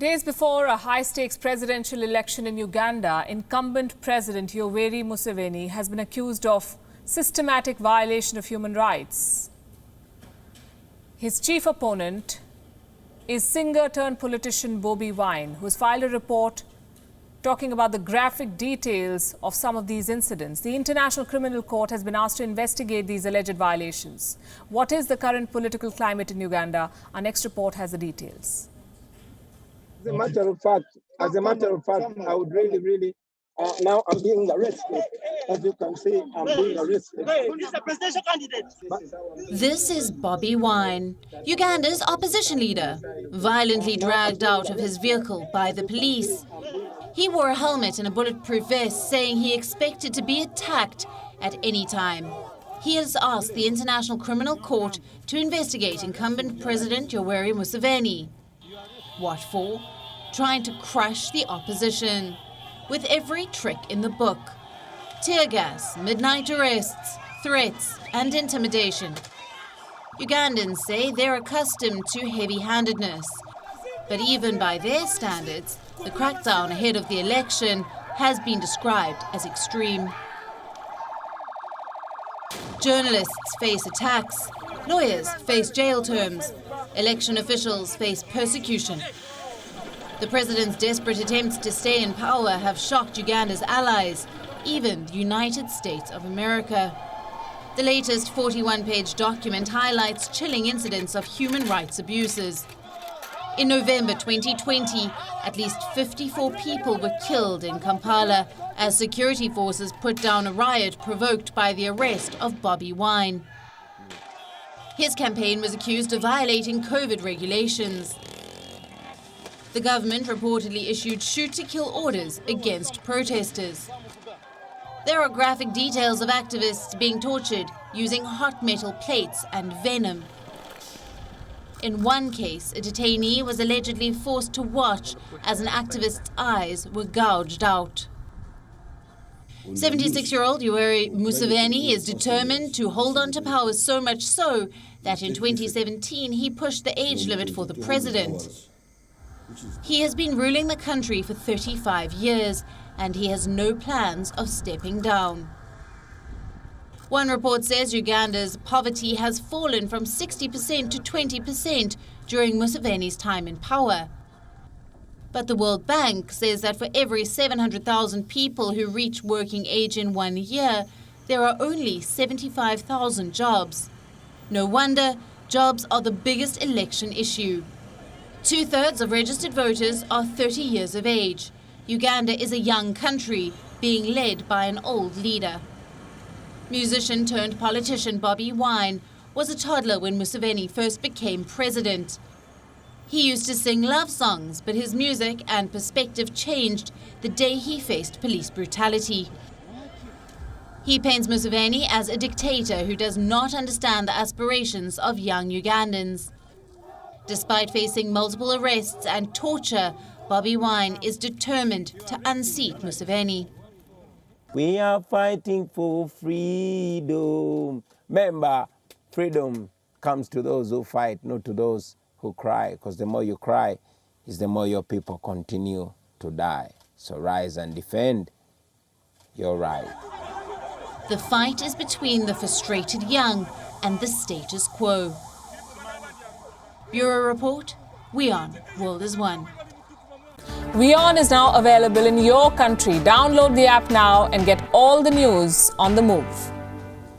Days before a high-stakes presidential election in Uganda, incumbent President Yoweri Museveni has been accused of systematic violation of human rights. His chief opponent is singer-turned-politician Bobi Wine, who has filed a report talking about the graphic details of some of these incidents. The International Criminal Court has been asked to investigate these alleged violations. What is the current political climate in Uganda? Our next report has the details. As a matter of fact, I would really, now I'm being arrested. As you can see, I'm being arrested. This is a presidential candidate. This is Bobi Wine, Uganda's opposition leader, violently dragged out of his vehicle by the police. He wore a helmet and a bulletproof vest, saying he expected to be attacked at any time. He has asked the International Criminal Court to investigate incumbent President Yoweri Museveni. What for? Trying to crush the opposition, with every trick in the book. Tear gas, midnight arrests, threats and intimidation. Ugandans say they're accustomed to heavy-handedness. But even by their standards, the crackdown ahead of the election has been described as extreme. Journalists face attacks, lawyers face jail terms, election officials face persecution. The president's desperate attempts to stay in power have shocked Uganda's allies, even the United States of America. The latest 41-page document highlights chilling incidents of human rights abuses. In November 2020, at least 54 people were killed in Kampala as security forces put down a riot provoked by the arrest of Bobi Wine. His campaign was accused of violating COVID regulations. The government reportedly issued shoot-to-kill orders against protesters. There are graphic details of activists being tortured using hot metal plates and venom. In one case, a detainee was allegedly forced to watch as an activist's eyes were gouged out. 76-year-old Yoweri Museveni is determined to hold on to power, so much so that in 2017 he pushed the age limit for the president. He has been ruling the country for 35 years and he has no plans of stepping down. One report says Uganda's poverty has fallen from 60% to 20% during Museveni's time in power. But the World Bank says that for every 700,000 people who reach working age in 1 year, there are only 75,000 jobs. No wonder jobs are the biggest election issue. 2/3 of registered voters are 30 years of age. Uganda is a young country being led by an old leader. Musician-turned-politician Bobi Wine was a toddler when Museveni first became president. He used to sing love songs, but his music and perspective changed the day he faced police brutality. He paints Museveni as a dictator who does not understand the aspirations of young Ugandans. Despite facing multiple arrests and torture, Bobi Wine is determined to unseat Museveni. We are fighting for freedom. Remember, freedom comes to those who fight, not to those who cry, because the more you cry is the more your people continue to die. So rise and defend your right. The fight is between the frustrated young and the status quo. Bureau Report, WION World is One. WION is now available in your country. Download the app now and get all the news on the move.